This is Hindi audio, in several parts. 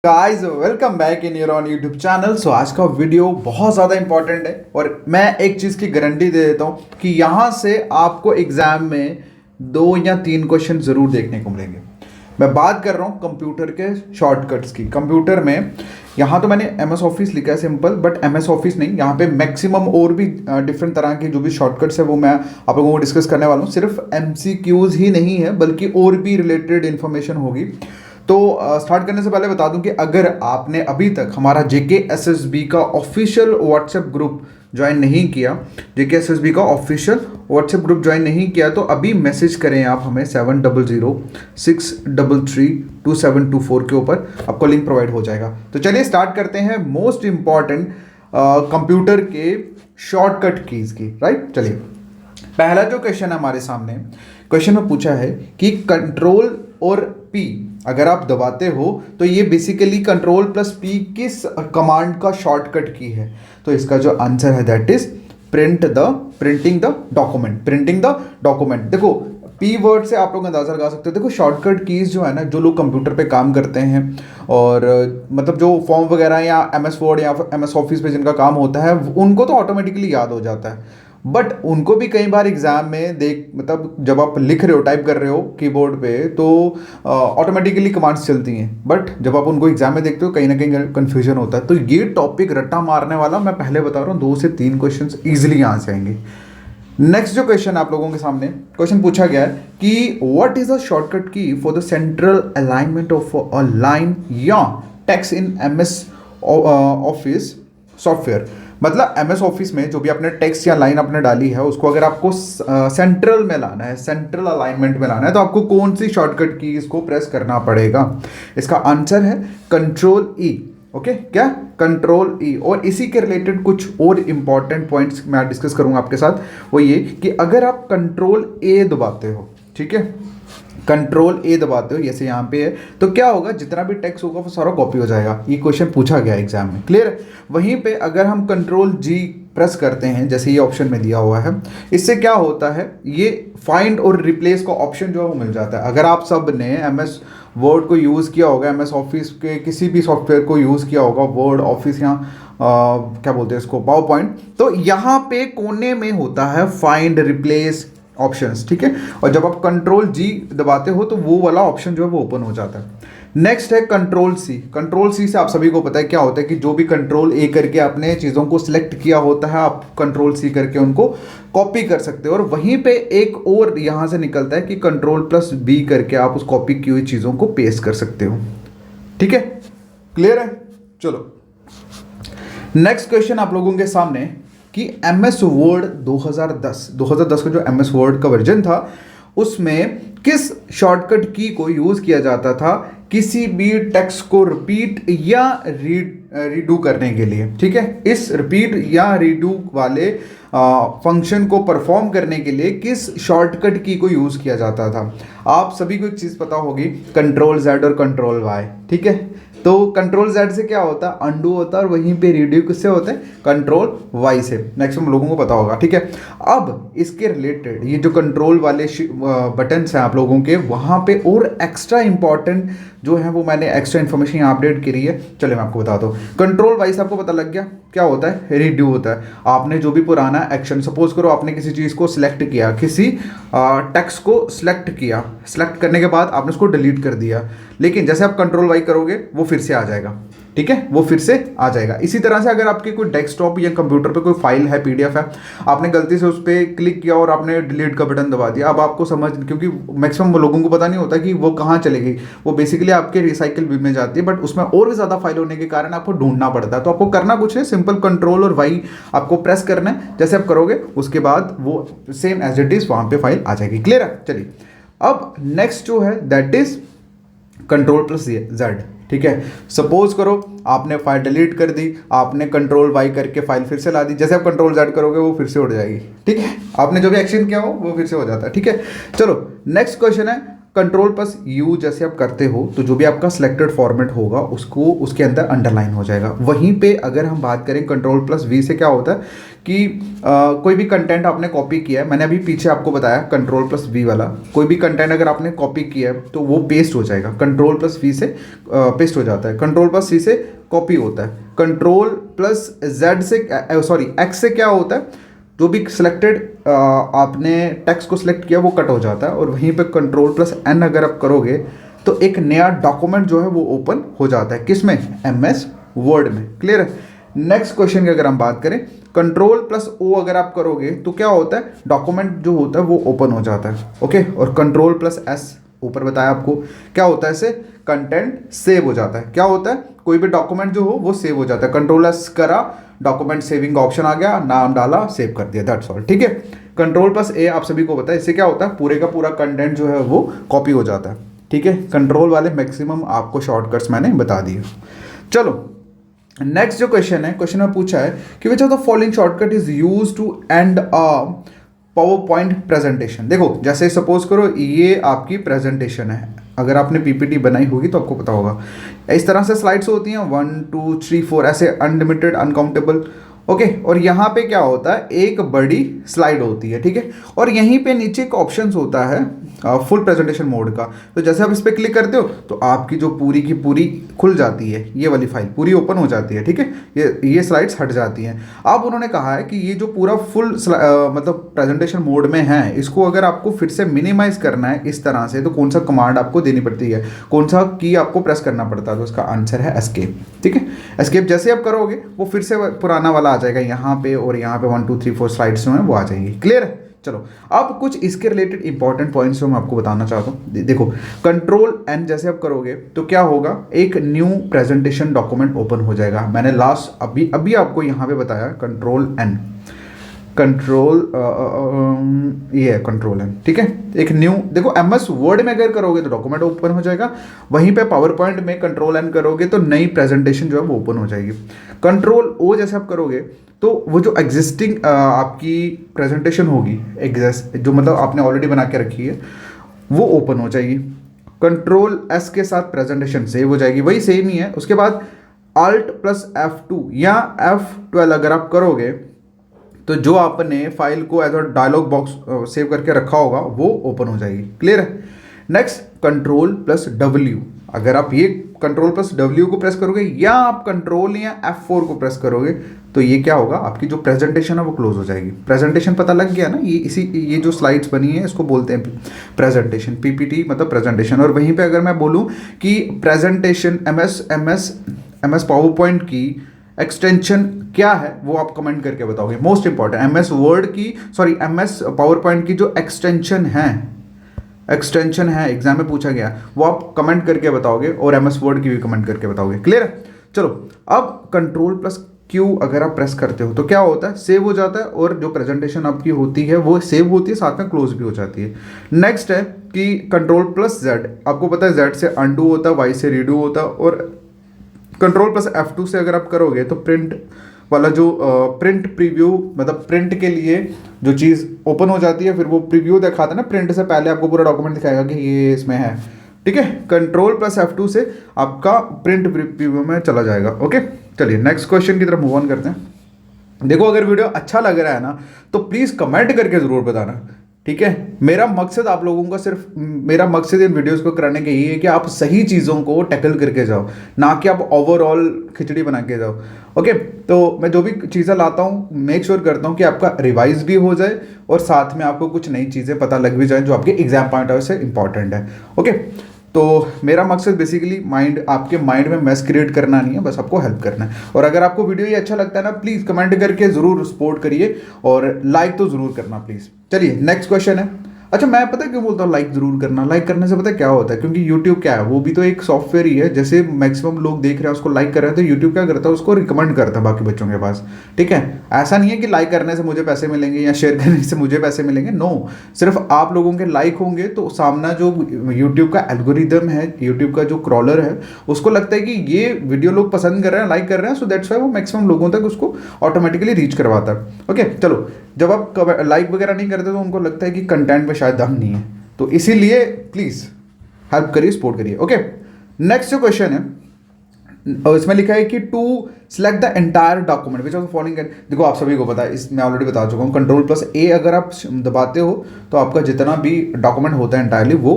Guys welcome back in your own YouTube channel. So आज का वीडियो बहुत ज़्यादा इंपॉर्टेंट है और मैं एक चीज़ की गारंटी दे देता हूँ कि यहाँ से आपको एग्जाम में 2 या 3 क्वेश्चन ज़रूर देखने को मिलेंगे। मैं बात कर रहा हूँ कंप्यूटर के शॉर्टकट्स की। कंप्यूटर में यहाँ तो मैंने एम एस ऑफिस लिखा है simple, but M S office नहीं, यहाँ पे मैक्सिमम और भी डिफरेंट तरह के जो भी शॉर्टकट्स है वो मैं आप लोगों को डिस्कस करने वाला हूँ। सिर्फ MCQs ही नहीं है बल्कि और भी रिलेटेड इन्फॉर्मेशन होगी। तो स्टार्ट करने से पहले बता दूं कि अगर आपने अभी तक हमारा JKSSB का ऑफिशियल व्हाट्सएप ग्रुप ज्वाइन नहीं किया, JKSSB का ऑफिशियल व्हाट्सएप ग्रुप ज्वाइन नहीं किया, तो अभी मैसेज करें आप हमें 7006332724 के ऊपर, आपको लिंक प्रोवाइड हो जाएगा। तो चलिए स्टार्ट करते हैं मोस्ट इंपॉर्टेंट कंप्यूटर के शॉर्टकट कीज की। राइट, चलिए पहला जो क्वेश्चन है हमारे सामने, क्वेश्चन में पूछा है कि कंट्रोल और P अगर आप दबाते हो तो ये बेसिकली कंट्रोल प्लस P किस कमांड का शॉर्टकट की है। तो इसका जो आंसर है that is printing the document. देखो P वर्ड से आप लोग अंदाजा लगा सकते हो। देखो शॉर्टकट कीज जो है ना, जो लोग कंप्यूटर पे काम करते हैं और मतलब जो फॉर्म वगैरह या MS वर्ड या MS ऑफिस पे जिनका काम होता है उनको तो ऑटोमेटिकली याद हो जाता है, बट उनको भी कई बार एग्जाम में मतलब जब आप लिख रहे हो, टाइप कर रहे हो कीबोर्ड पे, तो ऑटोमेटिकली कमांड्स चलती हैं, बट जब आप उनको एग्जाम में देखते हो कहीं ना कहीं कंफ्यूजन होता है। तो ये टॉपिक रट्टा मारने वाला, मैं पहले बता रहा हूँ 2 से 3 क्वेश्चन ईजिली आ जाएंगे। नेक्स्ट जो क्वेश्चन आप लोगों के सामने क्वेश्चन पूछा गया है कि what is a shortcut key for the central alignment of a line या text in MS office software. मतलब MS ऑफिस में जो भी आपने टेक्स्ट या लाइन आपने डाली है उसको अगर आपको सेंट्रल में लाना है, सेंट्रल अलाइनमेंट में लाना है, तो आपको कौन सी शॉर्टकट की इसको प्रेस करना पड़ेगा। इसका आंसर है कंट्रोल E। ओके, क्या कंट्रोल E। और इसी के रिलेटेड कुछ और इंपॉर्टेंट पॉइंट्स मैं डिस्कस करूंगा आपके साथ। वो ये कि अगर आप कंट्रोल A दबाते हो, ठीक है, कंट्रोल A दबाते हो जैसे यहाँ पे है, तो क्या होगा, जितना भी टेक्स्ट होगा वो सारा कॉपी हो जाएगा। ये क्वेश्चन पूछा गया एग्जाम में, क्लियर है। वहीं पे अगर हम कंट्रोल G प्रेस करते हैं जैसे ये ऑप्शन में दिया हुआ है, इससे क्या होता है, ये फाइंड और रिप्लेस का ऑप्शन जो है वो मिल जाता है। अगर आप सब ने MS वर्ड को यूज़ किया होगा, MS ऑफिस के किसी भी सॉफ्टवेयर को यूज़ किया होगा, वर्ड ऑफिस या क्या बोलते हैं इसको, पावर पॉइंट, तो यहाँ पे कोने में होता है फाइंड रिप्लेस ऑप्शंस, ठीक है। और जब आप कंट्रोल G दबाते हो तो वो वाला ऑप्शन जो है वो ओपन हो जाता है। नेक्स्ट है कंट्रोल C। कंट्रोल C से आप सभी को पता है क्या होता है कि जो भी कंट्रोल A करके आपने चीज़ों को सिलेक्ट किया होता है, आप कंट्रोल C करके उनको कॉपी कर सकते हो। और वहीं पे एक और यहाँ से निकलता है कि कंट्रोल प्लस B करके आप उस कॉपी की हुई चीज़ों को पेस्ट कर सकते हो, ठीक है, क्लियर है। चलो नेक्स्ट क्वेश्चन आप लोगों के सामने कि MS वर्ड 2010 का जो MS वर्ड का वर्जन था उसमें किस शॉर्टकट की को यूज किया जाता था किसी भी टेक्स्ट को रिपीट या रीडू करने के लिए, ठीक है। इस रिपीट या रीडू वाले फंक्शन को परफॉर्म करने के लिए किस शॉर्टकट की को यूज किया जाता था। आप सभी को एक चीज पता होगी, कंट्रोल Z और कंट्रोल Y, ठीक है। तो कंट्रोल Z से क्या होता है, अंडू होता है, और वहीं पे रीड्यू किससे होता है, कंट्रोल Y से। मैक्सिमम लोगों को पता होगा, ठीक है। अब इसके रिलेटेड ये जो कंट्रोल वाले बटन्स हैं आप लोगों के, वहाँ पे और एक्स्ट्रा इंपॉर्टेंट जो है वो मैंने एक्स्ट्रा इन्फॉर्मेशन यहाँ अपडेट करी है। चलिए मैं आपको बता दूँ। कंट्रोल Y से आपको पता लग गया क्या होता है, रीड्यू होता है। आपने जो भी पुराना एक्शन, सपोज करो आपने किसी चीज़ को सिलेक्ट किया, किसी टेक्स्ट को सिलेक्ट किया, सिलेक्ट करने के बाद आपने उसको डिलीट कर दिया, लेकिन जैसे आप कंट्रोल Y करोगे वो फिर से आ जाएगा, ठीक है, वो फिर से आ जाएगा। इसी तरह से अगर आपके कोई डेस्कटॉप या कंप्यूटर पे कोई फाइल है, PDF है, आपने गलती से उस पर क्लिक किया और आपने डिलीट का बटन दबा दिया, अब आपको समझ, क्योंकि मैक्सिमम लोगों को पता नहीं होता कि वो कहाँ चले गई, वो बेसिकली आपके रिसाइकिल बिन में जाती है, बट उसमें और भी ज़्यादा फाइल होने के कारण आपको ढूंढना पड़ता है। तो आपको करना कुछ है, सिंपल कंट्रोल और Y आपको प्रेस करना है। जैसे आप करोगे उसके बाद वो सेम एज इट इज़ वहाँ पर फाइल आ जाएगी, क्लियर है। चलिए अब नेक्स्ट जो है that is control plus Z, ठीक है। सपोज करो आपने फाइल डिलीट कर दी, आपने कंट्रोल Y करके फाइल फिर से ला दी, जैसे आप कंट्रोल Z करोगे वो फिर से उड़ जाएगी, ठीक है। आपने जो भी एक्शन किया हो वो फिर से हो जाता है, ठीक है। चलो नेक्स्ट क्वेश्चन है, कंट्रोल प्लस यू जैसे आप करते हो तो जो भी आपका सिलेक्टेड फॉर्मेट होगा उसको उसके अंदर अंडरलाइन हो जाएगा। वहीं पे अगर हम बात करें कंट्रोल प्लस वी से क्या होता है कि कोई भी कंटेंट आपने कॉपी किया है, मैंने अभी पीछे आपको बताया कंट्रोल प्लस वी वाला, कोई भी कंटेंट अगर आपने कॉपी किया है तो वो पेस्ट हो जाएगा। कंट्रोल प्लस वी से पेस्ट हो जाता है, कंट्रोल प्लस सी से कॉपी होता है, कंट्रोल प्लस जेड से सॉरी एक्स से क्या होता है, जो भी सिलेक्टेड आपने टेक्स्ट को सिलेक्ट किया वो कट हो जाता है। और वहीं पे कंट्रोल प्लस एन अगर आप करोगे तो एक नया डॉक्यूमेंट जो है वो ओपन हो जाता है, किसमें, MS वर्ड में। क्लियर है। नेक्स्ट क्वेश्चन की अगर हम बात करें, कंट्रोल प्लस ओ अगर आप करोगे तो क्या होता है, डॉक्यूमेंट जो होता है वो ओपन हो जाता है। ओके, और कंट्रोल प्लस एस ऊपर बताया आपको क्या होता है, इससे कंटेंट सेव हो जाता है। क्या होता है, कोई भी डॉक्यूमेंट जो हो वो सेव हो जाता है। कंट्रोल एस करा, डॉक्यूमेंट सेविंग ऑप्शन आ गया, नाम डाला, सेव कर दिया, दैट्स ऑल। ठीक है। कंट्रोल प्लस ए आप सभी को पता है, इससे क्या होता है, पूरे का पूरा कंटेंट जो है वो कॉपी हो जाता है। ठीक है, कंट्रोल वाले मैक्सिमम आपको शॉर्टकट्स मैंने बता दिए। चलो नेक्स्ट जो क्वेश्चन है, क्वेश्चन में पूछा है कि which of the following shortcut is use to end a PowerPoint presentation. देखो जैसे सपोज करो ये आपकी प्रेजेंटेशन है, अगर आपने पीपीटी बनाई होगी तो आपको पता होगा इस तरह से स्लाइड्स होती हैं 1 2 3 4 ऐसे अनलिमिटेड अनकाउंटेबल। ओके, और यहाँ पे क्या होता है, एक बड़ी स्लाइड होती है। ठीक है, और यहीं पे नीचे एक ऑप्शन होता है फुल प्रेजेंटेशन मोड का। तो जैसे आप इस पर क्लिक करते हो तो आपकी जो पूरी की पूरी खुल जाती है, ये वाली फाइल पूरी ओपन हो जाती है। ठीक है, ये स्लाइड्स हट जाती हैं। अब उन्होंने कहा है कि ये जो पूरा फुल मतलब प्रेजेंटेशन मोड में है, इसको अगर आपको फिर से मिनिमाइज करना है इस तरह से तो कौन सा कमांड आपको देनी पड़ती है, कौन सा की आपको प्रेस करना पड़ता है, तो उसका आंसर है एस्केप। ठीक है, एस्केप जैसे आप करोगे वो फिर से पुराना वाला आ जाएगा यहाँ पे, और यहाँ पे 1 2 3 4 स्लाइड्स जो हैं वो आ जाएंगी। क्लियर है। चलो अब कुछ इसके रिलेटेड इंपॉर्टेंट पॉइंट्स जो मैं आपको बताना चाहता हूँ। देखो कंट्रोल एन जैसे आप करोगे तो क्या होगा, एक न्यू प्रेजेंटेशन डॉक्यूमेंट ओपन हो जाएगा। मैंने लास्ट अभी आपको यहाँ पे बताया कंट्रोल एन, कंट्रोल ये है कंट्रोल एन। ठीक है, एक न्यू, देखो MS वर्ड में अगर करोगे तो डॉक्यूमेंट ओपन हो जाएगा, वहीं पे पावर पॉइंट में कंट्रोल एन करोगे तो नई प्रेजेंटेशन जो है वो ओपन हो जाएगी। कंट्रोल O जैसे आप करोगे तो वो जो एग्जिस्टिंग आपकी प्रेजेंटेशन होगी, एग्जिस्ट जो मतलब आपने ऑलरेडी बना के रखी है, वो ओपन हो जाएगी। कंट्रोल S के साथ प्रेजेंटेशन सेव हो जाएगी, वही सेम ही है। उसके बाद Alt प्लस F2 या F12 अगर आप करोगे तो जो आपने फाइल को as a dialog box save करके रखा होगा वो ओपन हो जाएगी। क्लियर है। नेक्स्ट कंट्रोल प्लस W, अगर आप ये कंट्रोल प्लस W को प्रेस करोगे या आप कंट्रोल या F4 को प्रेस करोगे तो ये क्या होगा, आपकी जो प्रेजेंटेशन है वो क्लोज हो जाएगी। प्रेजेंटेशन पता लग गया ना, ये जो स्लाइड्स बनी है इसको बोलते हैं प्रेजेंटेशन, PPT मतलब प्रेजेंटेशन। और वहीं पे अगर मैं बोलूँ कि प्रेजेंटेशन MS पावर पॉइंट की एक्सटेंशन क्या है वो आप कमेंट करके बताओगे। मोस्ट इंपॉर्टेंट MS वर्ड की MS पावर पॉइंट की जो एक्सटेंशन है एग्जाम में पूछा गया, वो आप कमेंट करके बताओगे, और MS वर्ड की भी कमेंट करके बताओगे। क्लियर है। चलो अब कंट्रोल प्लस Q अगर आप प्रेस करते हो तो क्या होता है, सेव हो जाता है, और जो प्रेजेंटेशन आपकी होती है वो सेव होती है, साथ में क्लोज भी हो जाती है। नेक्स्ट है कि कंट्रोल प्लस Z, आपको पता है Z से अनडू होता है, Y से रीडू होता है, और कंट्रोल प्लस F2 से अगर आप करोगे तो प्रिंट वाला जो प्रिंट प्रीव्यू मतलब प्रिंट के लिए जो चीज़ ओपन हो जाती है, फिर वो प्रीव्यू दिखाता है ना, प्रिंट से पहले आपको पूरा डॉक्यूमेंट दिखाएगा कि ये इसमें है। ठीक है, कंट्रोल प्लस F2 से आपका प्रिंट प्रीव्यू में चला जाएगा। ओके, चलिए नेक्स्ट क्वेश्चन की तरफ मूव ऑन करते हैं। देखो अगर वीडियो अच्छा लग रहा है ना तो प्लीज़ कमेंट करके ज़रूर बताना। ठीक है, मेरा मकसद आप लोगों का मेरा मकसद इन वीडियोस को कराने का यही है कि आप सही चीज़ों को टैकल करके जाओ, ना कि आप ओवरऑल खिचड़ी बना के जाओ। ओके, तो मैं जो भी चीज़ें लाता हूँ मेक श्योर करता हूँ कि आपका रिवाइज भी हो जाए और साथ में आपको कुछ नई चीज़ें पता लग भी जाए जो आपके एग्जाम पॉइंट ऑफ से इंपॉर्टेंट है। ओके, तो मेरा मकसद बेसिकली आपके माइंड में मैस क्रिएट करना नहीं है, बस आपको हेल्प करना है। और अगर आपको वीडियो ये अच्छा लगता है ना, प्लीज़ कमेंट करके ज़रूर सपोर्ट करिए, और लाइक तो ज़रूर करना प्लीज़। चलिए नेक्स्ट क्वेश्चन है। अच्छा, मैं पता क्यों बोलता हूँ लाइक ज़रूर करना, लाइक करने से पता क्या होता है, क्योंकि यूट्यूब क्या है, वो भी तो एक सॉफ्टवेयर ही है। जैसे मैक्सिमम लोग देख रहे हैं उसको लाइक कर रहे हैं, तो यूट्यूब क्या करता है, उसको रिकमेंड करता है बाकी बच्चों के पास। ठीक है, ऐसा नहीं है कि लाइक करने से मुझे पैसे मिलेंगे या शेयर करने से मुझे पैसे मिलेंगे, नो, सिर्फ आप लोगों के लाइक होंगे तो सामना जो यूट्यूब का एल्गोरिदम है, यूट्यूब का जो क्रॉलर है, उसको लगता है कि ये वीडियो लोग पसंद कर रहे हैं, लाइक कर रहे हैं, सो दैट्स वाई वो मैक्सिमम लोगों तक उसको ऑटोमेटिकली रीच करवाता है। ओके, चलो, जब आप लाइक वगैरह नहीं करते तो उनको लगता है कि कंटेंट में शायद दम नहीं है, तो इसीलिए प्लीज़ हेल्प करिए, सपोर्ट करिए। ओके, नेक्स्ट जो क्वेश्चन है और इसमें लिखा है कि to select the entire document which of the following. देखो आप सभी को पता है, इस मैं ऑलरेडी बता चुका हूँ, कंट्रोल प्लस ए अगर आप दबाते हो तो आपका जितना भी डॉक्यूमेंट होता है एंटायरली वो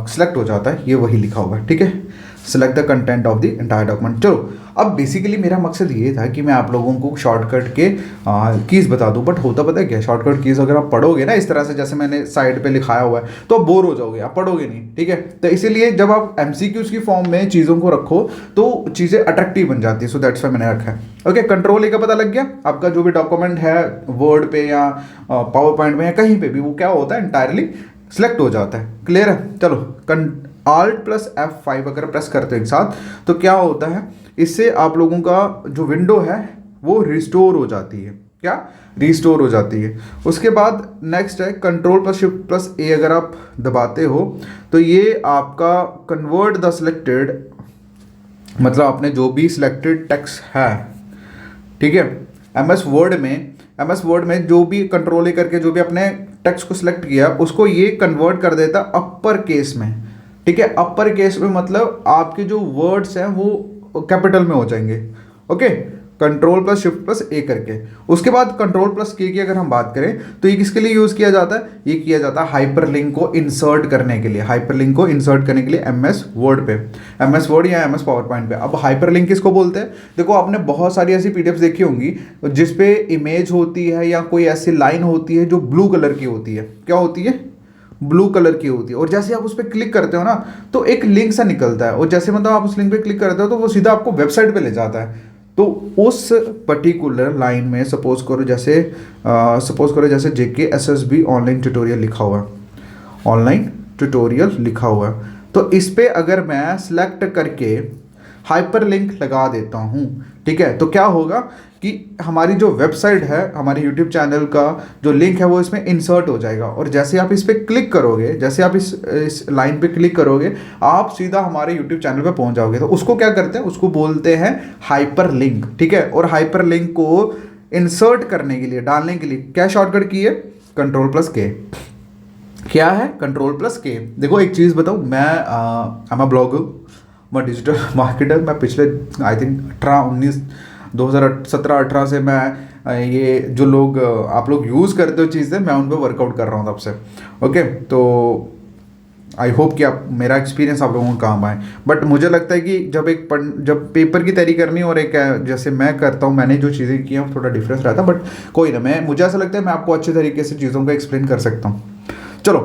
सिलेक्ट हो जाता है। ये वही लिखा हुआ है, ठीक है, select the content of the entire document. चलो, अब बेसिकली मेरा मकसद ये था कि मैं आप लोगों को शॉर्टकट के कीज़ बता दूं, बट होता पता है क्या, शॉर्टकट कीज़ अगर आप पढ़ोगे ना इस तरह से जैसे मैंने साइड पे लिखाया हुआ है तो आप बोर हो जाओगे, आप पढ़ोगे नहीं, ठीक है। तो इसीलिए जब आप एमसीक्यूज की फॉर्म में चीज़ों को रखो तो चीज़ें अट्रैक्टिव बन जाती है। सो दैट्स वाई मैंने रखा है। ओके, कंट्रोल ए का पता लग गया, आपका जो भी डॉक्यूमेंट है वर्ड पे या पावर पॉइंट में या कहीं पे भी वो क्या होता है, एंटायरली सिलेक्ट हो जाता है। क्लियर है? चलो, Alt प्लस F5 अगर प्रेस करते हो एक साथ तो क्या होता है, इससे आप लोगों का जो विंडो है वो रिस्टोर हो जाती है। क्या रिस्टोर हो जाती है। उसके बाद नेक्स्ट है कंट्रोल प्लस शिफ्ट प्लस ए अगर आप दबाते हो तो ये आपका कन्वर्ट द सिलेक्टेड, मतलब आपने जो भी सिलेक्टेड टेक्स्ट है, ठीक है, एमएस वर्ड में जो भी कंट्रोल ए करके जो भी अपने टेक्स्ट को सिलेक्ट किया उसको ये कन्वर्ट कर देता अपर केस में, ठीक है। अपर केस में मतलब आपके जो वर्ड्स हैं वो कैपिटल में हो जाएंगे। Okay, control plus shift plus A करके। उसके बाद कंट्रोल प्लस के की अगर हम बात करें तो ये किसके लिए यूज़ किया जाता है, ये किया जाता है हाइपरलिंक को इंसर्ट करने के लिए, हाइपरलिंक को इंसर्ट करने के लिए एमएस वर्ड पे, एमएस वर्ड या एमएस पावर पॉइंट पे। अब हाइपरलिंक किसको बोलते हैं, देखो आपने बहुत सारी ऐसी पीडीएफ्स देखी होंगी जिसपे इमेज होती है या कोई ऐसी लाइन होती है जो ब्लू कलर की होती है। क्या होती है, ब्लू कलर की होती है, और जैसे आप उस पर क्लिक करते हो ना तो एक लिंक सा निकलता है, और जैसे मतलब आप उस लिंक पे क्लिक करते हो तो वो सीधा आपको वेबसाइट पे ले जाता है। तो उस पर्टिकुलर लाइन में सपोज करो जैसे जेके एसएसबी ऑनलाइन ट्यूटोरियल लिखा हुआ है, ऑनलाइन ट्यूटोरियल लिखा हुआ है, तो इस पे अगर मैं सिलेक्ट करके हाइपरलिंक लगा देता हूँ, ठीक है, तो क्या होगा कि हमारी जो वेबसाइट है, हमारे यूट्यूब चैनल का जो लिंक है वो इसमें इंसर्ट हो जाएगा, और जैसे आप इस पर क्लिक करोगे, जैसे आप इस लाइन पे क्लिक करोगे आप सीधा हमारे यूट्यूब चैनल पे पहुंच जाओगे। तो उसको क्या करते हैं, उसको बोलते हैं हाइपर लिंक, ठीक है। और हाइपर लिंक को इंसर्ट करने के लिए, डालने के लिए क्या शॉर्टकट की है, कंट्रोल प्लस के। क्या है, कंट्रोल प्लस के। देखो एक चीज़ बताऊँ, मैं ब्लॉगर, मैं डिजिटल मार्केटर, मैं पिछले आई थिंक 2017-18 से मैं ये जो लोग आप लोग यूज़ करते हो चीज़ें, मैं उन पर वर्कआउट कर रहा हूँ तब से। ओके, तो आई होप कि आप मेरा एक्सपीरियंस आप लोगों को काम आए। बट मुझे लगता है कि जब पेपर की तैयारी करनी और एक जैसे मैं करता हूँ, मैंने जो चीज़ें की हैं थोड़ा डिफरेंस रहता है, बट कोई ना, मुझे ऐसा लगता है मैं आपको अच्छे तरीके से चीज़ों को एक्सप्लेन कर सकता हूँ। चलो,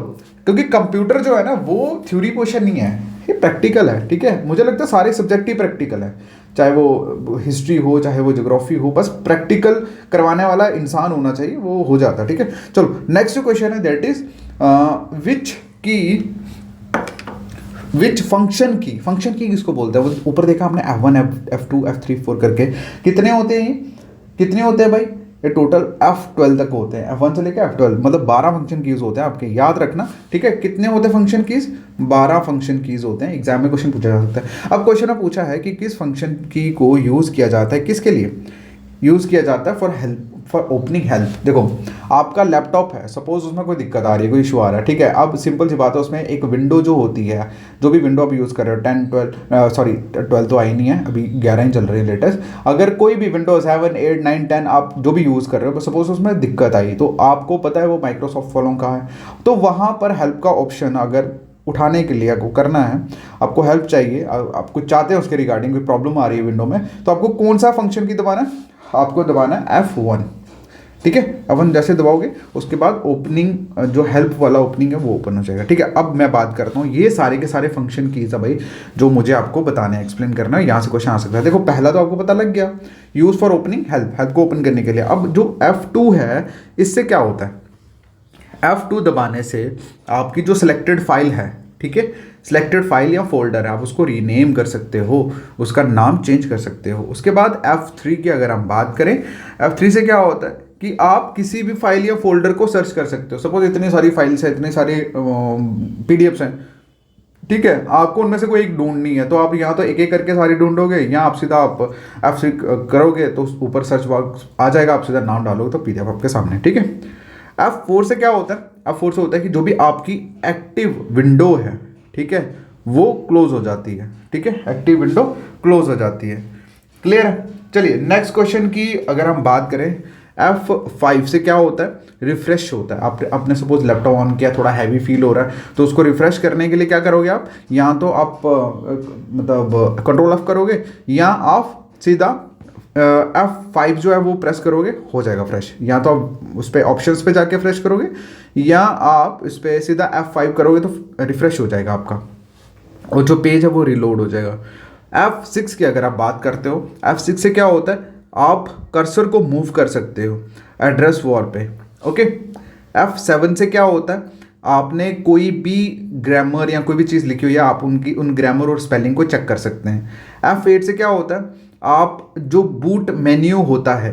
क्योंकि कंप्यूटर जो है ना वो थ्योरी पोर्शन नहीं है, ये प्रैक्टिकल है, ठीक है। मुझे लगता है सारे सब्जेक्ट ही प्रैक्टिकल है, चाहे वो हिस्ट्री हो चाहे वो ज्योग्राफी हो, बस प्रैक्टिकल करवाने वाला इंसान होना चाहिए, वो हो जाता है, ठीक है। चलो, नेक्स्ट जो क्वेश्चन है दैट इज विच फंक्शन की किसको बोलते हैं। वो ऊपर देखा आपने F1 F2 F3 F4 करके कितने होते हैं, कितने होते हैं भाई, ये टोटल F12 तक होते हैं, F1 से लेकर F12, मतलब 12 फंक्शन कीज होते हैं आपके, याद रखना, ठीक है। कितने होते हैं फंक्शन कीज, 12 फंक्शन कीज होते हैं। एग्जाम में क्वेश्चन पूछा जा सकता है। अब क्वेश्चन में पूछा है कि किस फंक्शन की को यूज़ किया जाता है, किसके लिए यूज़ किया जाता है, फॉर ओपनिंग हेल्प। देखो आपका लैपटॉप है, सपोज उसमें कोई दिक्कत आ रही है, कोई इशू आ रहा है, ठीक है। अब सिंपल सी बात है, उसमें एक विंडो जो होती है, जो भी विंडो आप यूज़ कर रहे हो, 12 तो आई नहीं है अभी, 11 ही चल रही है लेटेस्ट। अगर कोई भी विंडो 7, 8, 9, 10 आप जो भी यूज़ कर रहे हो, सपोज उसमें दिक्कत आई, तो आपको पता है वो माइक्रोसॉफ्ट फॉलो का है, तो वहाँ पर हेल्प का ऑप्शन अगर उठाने के लिए आपको करना है, आपको हेल्प चाहिए, आपको चाहते हैं उसके रिगार्डिंग कोई प्रॉब्लम आ रही है विंडो में, तो आपको कौन सा फंक्शन की दबाना है, आपको दबाना है F1, ठीक है। F1 जैसे दबाओगे उसके बाद ओपनिंग जो हेल्प वाला ओपनिंग है वो ओपन हो जाएगा, ठीक है। अब मैं बात करता हूँ, ये सारे के सारे फंक्शन कीज है भाई जो मुझे आपको बताने हैं, एक्सप्लेन करना है, यहाँ से क्वेश्चन आ सकता है। देखो पहला तो आपको पता लग गया, यूज़ फॉर ओपनिंग हेल्प को ओपन करने के लिए। अब जो F2 है, इससे क्या होता है, F2 दबाने से आपकी जो सिलेक्टेड फाइल है, ठीक है, सिलेक्टेड फाइल या फोल्डर है, आप उसको रीनेम कर सकते हो, उसका नाम चेंज कर सकते हो। उसके बाद F3 की अगर हम बात करें, F3 से क्या होता है कि आप किसी भी फाइल या फोल्डर को सर्च कर सकते हो। सपोज इतनी सारी फाइल्स हैं, इतने सारे PDFs हैं, ठीक है, आपको उनमें से कोई एक ढूंढनी है, तो आप यहाँ तो एक एक करके सारी ढूंढोगे, या आप सीधा आप F3 करोगे तो ऊपर सर्च बॉक्स आ जाएगा, आप सीधा नाम डालोगे तो PDF आपके सामने, ठीक है। F4 से क्या होता है, F4 से होता है कि जो भी आपकी एक्टिव विंडो है, ठीक है, वो क्लोज हो जाती है, ठीक है, एक्टिव विंडो क्लोज हो जाती है। क्लियर है? चलिए नेक्स्ट क्वेश्चन की अगर हम बात करें, F5 से क्या होता है, रिफ्रेश होता है। आपने सपोज लैपटॉप ऑन किया, थोड़ा हैवी फील हो रहा है, तो उसको रिफ्रेश करने के लिए क्या करोगे आप, या तो आप मतलब कंट्रोल ऑफ करोगे, या आप सीधा F5 जो है वो प्रेस करोगे, हो जाएगा फ्रेश। या तो आप उस पर ऑप्शंस पे जाके फ्रेश करोगे, या आप इस पर सीधा F5 करोगे तो रिफ्रेश हो जाएगा आपका, और जो पेज है वो रिलोड हो जाएगा। F6 की अगर आप बात करते हो, F6 से क्या होता है, आप कर्सर को मूव कर सकते हो एड्रेस वॉल पे, ओके। F7 से क्या होता है, आपने कोई भी ग्रामर या कोई भी चीज़ लिखी हुई है, आप उन ग्रामर और स्पेलिंग को चेक कर सकते हैं। F8 से क्या होता है, आप जो बूट मेन्यू होता है,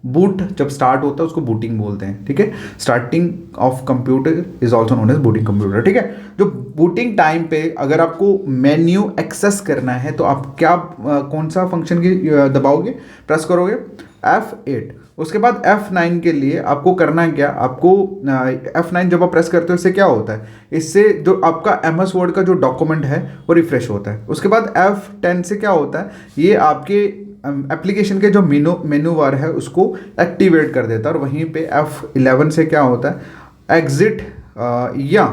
बूट जब स्टार्ट होता है उसको बूटिंग बोलते हैं, ठीक है। Starting of computer is also known as booting computer, ठीक है। जो बूटिंग टाइम पे अगर आपको मेन्यू एक्सेस करना है तो आप क्या कौन सा फंक्शन की दबाओगे, प्रेस करोगे, F8। उसके बाद F9 के लिए आपको करना है क्या, आपको F9 जब आप प्रेस करते हो इससे क्या होता है, इससे जो आपका MS वर्ड का जो डॉक्यूमेंट है वो रिफ्रेश होता है। उसके बाद F10 से क्या होता है, ये आपके एप्लीकेशन के जो मेनू बार है उसको एक्टिवेट कर देता है। और वहीं पे F11 से क्या होता है, एग्जिट या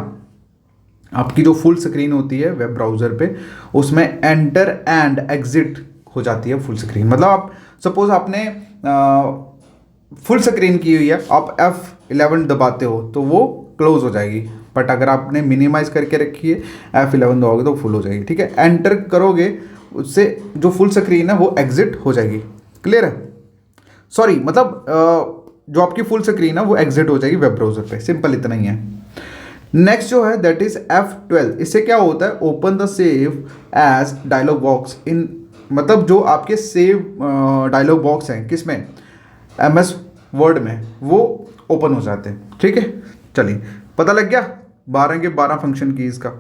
आपकी जो फुल स्क्रीन होती है वेब ब्राउज़र पे, उसमें एंटर एंड एग्जिट हो जाती है फुल स्क्रीन। मतलब आप सपोज आपने फुल स्क्रीन की हुई है, आप F11 दबाते हो तो वो क्लोज हो जाएगी, बट अगर आपने मिनिमाइज करके रखी है F11 दबाओगे तो फुल हो जाएगी, ठीक है। एंटर करोगे उससे जो फुल स्क्रीन है वो एग्जिट हो जाएगी। क्लियर है? सॉरी, मतलब जो आपकी फुल स्क्रीन है वो एग्जिट हो जाएगी वेब ब्राउज़र पे, सिंपल इतना ही है। नेक्स्ट जो है दैट इज F12। इससे क्या होता है, open the save as dialog box in, मतलब जो आपके सेव डायलॉग बॉक्स हैं किस में, MS वर्ड में, वो ओपन हो जाते हैं, ठीक है। चलिए पता लग गया 12 के 12 फंक्शन कीज का।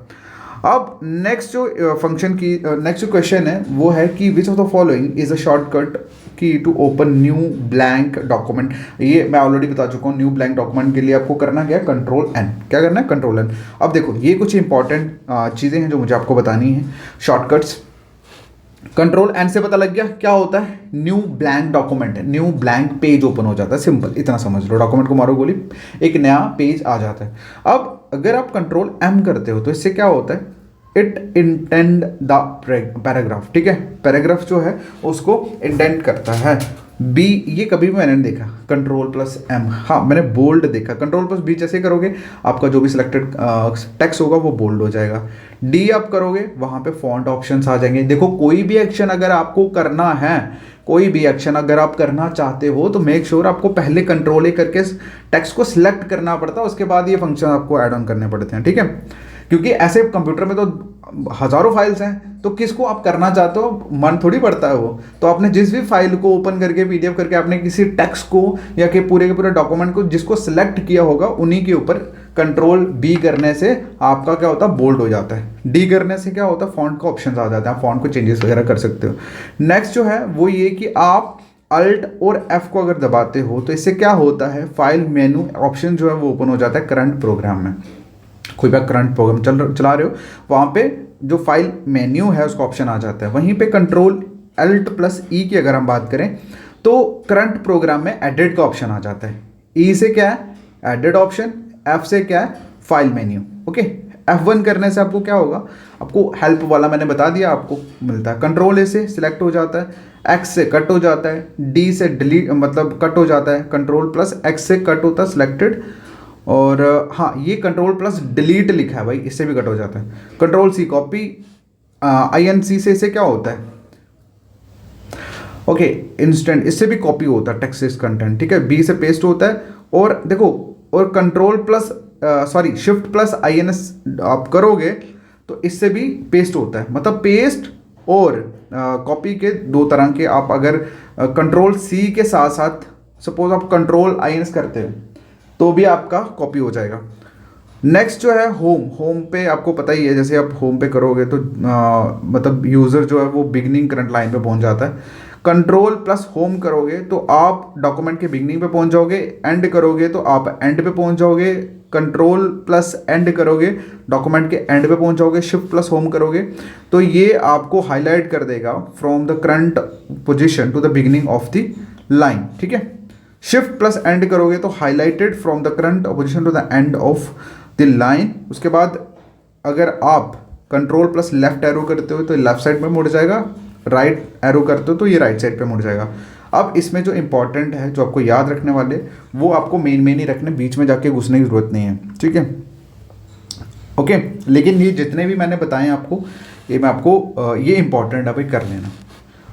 अब नेक्स्ट जो फंक्शन की नेक्स्ट जो क्वेश्चन है वो है कि which of the following is a shortcut key to open new blank document. ये मैं ऑलरेडी बता चुका हूँ, न्यू ब्लैंक डॉक्यूमेंट के लिए आपको करना क्या है, Ctrl+N। क्या करना है, Ctrl+N। अब देखो ये कुछ इंपॉर्टेंट चीज़ें हैं जो मुझे आपको बतानी है, शॉर्टकट्स। Ctrl+N से पता लग गया क्या होता है, न्यू ब्लैंक डॉक्यूमेंट है, न्यू ब्लैंक पेज ओपन हो जाता है, सिंपल इतना समझ लो। डॉक्यूमेंट को मारो गोली, एक नया पेज आ जाता है। अब अगर आप Ctrl+M करते हो तो इससे क्या होता है, इट इंटेंड द पैराग्राफ, ठीक है। पैराग्राफ जो है उसको इंडेंट करता है। बी, ये कभी भी मैंने नहीं देखा, Ctrl+M, हाँ मैंने बोल्ड देखा। Ctrl+B जैसे करोगे आपका जो भी सिलेक्टेड टेक्स्ट होगा वो बोल्ड हो जाएगा। डी आप करोगे वहाँ पे फॉन्ट ऑप्शंस आ जाएंगे। देखो कोई भी एक्शन अगर आपको करना है, कोई भी एक्शन अगर आप करना चाहते हो तो मेक श्योर आपको पहले Ctrl+A करके टेक्स्ट को सिलेक्ट करना पड़ता है, उसके बाद ये फंक्शन आपको ऐड ऑन करने पड़ते हैं, ठीक है। क्योंकि ऐसे कंप्यूटर में तो हज़ारों फाइल्स हैं, तो किसको आप करना चाहते हो मन थोड़ी पड़ता है वो। तो आपने जिस भी फाइल को ओपन करके PDF करके आपने किसी टेक्स्ट को या के पूरे डॉक्यूमेंट को जिसको सिलेक्ट किया होगा उन्हीं के ऊपर Ctrl+B करने से आपका क्या होता है, बोल्ड हो जाता है। डी करने से क्या होता है, फॉन्ट का ऑप्शन आ जाता है, आप फॉन्ट को चेंजेस वगैरह कर सकते हो। नेक्स्ट जो है वो ये कि आप Alt और F को अगर दबाते हो तो इससे क्या होता है, फाइल मेनू ऑप्शन जो है वो ओपन हो जाता है करंट प्रोग्राम में। कोई भी करंट प्रोग्राम चला रहे हो वहाँ पे जो फाइल मेन्यू है उसका ऑप्शन आ जाता है। वहीं पे Ctrl+Alt+E की अगर हम बात करें तो करंट प्रोग्राम में एडिट का ऑप्शन आ जाता है। E से क्या है, एडिट ऑप्शन, F से क्या है, फाइल मेन्यू, ओके। F1 करने से आपको क्या होगा, आपको हेल्प वाला मैंने बता दिया आपको मिलता है। Ctrl+A से सिलेक्ट हो जाता है, X से कट हो जाता है, D से डिलीट मतलब कट हो जाता है, Ctrl+X से कट होता है सिलेक्टेड, और हाँ ये Ctrl+Delete लिखा है भाई, इससे भी कट हो जाता है। Ctrl+C कॉपी, INC से इसे क्या होता है, ओके इंस्टेंट, इससे भी कॉपी होता है टेक्स्ट कंटेंट, ठीक है। B से पेस्ट होता है, और देखो और Shift+INS आप करोगे तो इससे भी पेस्ट होता है। मतलब पेस्ट और कॉपी के दो तरह के। आप अगर Ctrl+C के साथ साथ सपोज आप Ctrl+INS करते हो तो भी आपका कॉपी हो जाएगा। नेक्स्ट जो है होम पे आपको पता ही है, जैसे आप होम पे करोगे तो मतलब यूज़र जो है वो बिगनिंग करंट लाइन पे पहुंच जाता है। कंट्रोल प्लस होम करोगे तो आप डॉक्यूमेंट के बिगनिंग पे पहुंच जाओगे, एंड करोगे तो आप एंड पे पहुंच जाओगे, कंट्रोल प्लस एंड करोगे डॉक्यूमेंट के एंड पे पहुंच जाओगे, शिफ्ट प्लस होम करोगे तो ये आपको हाईलाइट कर देगा from the current position to the beginning of the line, ठीक है। शिफ्ट प्लस एंड करोगे तो highlighted from the current position to the end of the line. उसके बाद अगर आप कंट्रोल प्लस लेफ्ट एरो करते हो तो लेफ्ट साइड में मुड़ जाएगा, राइट एरो करते हो तो ये राइट साइड पे मुड़ जाएगा। अब इसमें जो इंपॉर्टेंट है, जो आपको याद रखने वाले, वो आपको मेन ही रखने, बीच में जाके घुसने की जरूरत नहीं है, ठीक है, ओके। लेकिन ये जितने भी मैंने बताए आपको, ये मैं आपको ये इंपॉर्टेंट है भाई, कर लेना।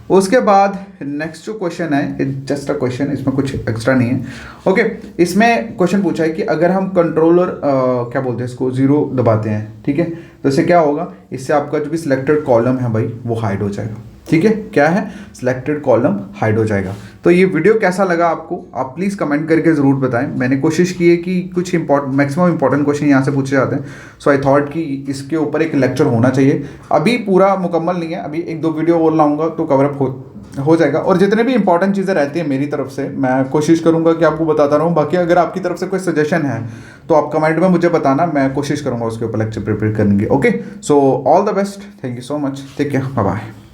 उसके बाद नेक्स्ट जो क्वेश्चन है, जस्ट अ क्वेश्चन, इसमें कुछ एक्स्ट्रा नहीं है, ओके। इसमें क्वेश्चन पूछा है कि अगर हम कंट्रोलर क्या बोलते हैं इसको, 0 दबाते हैं, ठीक है, तो इससे क्या होगा, इससे आपका जो भी सिलेक्टेड कॉलम है भाई वो हाइड हो जाएगा, ठीक है। क्या है, सिलेक्टेड कॉलम हाइड हो जाएगा। तो ये वीडियो कैसा लगा आपको, आप प्लीज़ कमेंट करके ज़रूर बताएं। मैंने कोशिश की है कि कुछ मैक्सिमम इंपॉर्टेंट क्वेश्चन यहाँ से पूछे जाते हैं, सो आई थॉट कि इसके ऊपर एक लेक्चर होना चाहिए। अभी पूरा मुकम्मल नहीं है, अभी 1-2 वीडियो और लाऊंगा तो कवरअप हो जाएगा। और जितने भी इंपॉर्टेंट चीज़ें रहती हैं मेरी तरफ से, मैं कोशिश करूँगा कि आपको बताता रहूँ। बाकी अगर आपकी तरफ से कोई सजेशन है तो आप कमेंट में मुझे बताना, मैं कोशिश करूँगा उसके ऊपर लेक्चर प्रिपेयर करने की, okay. So all the best, thank you so much, take care, bye bye.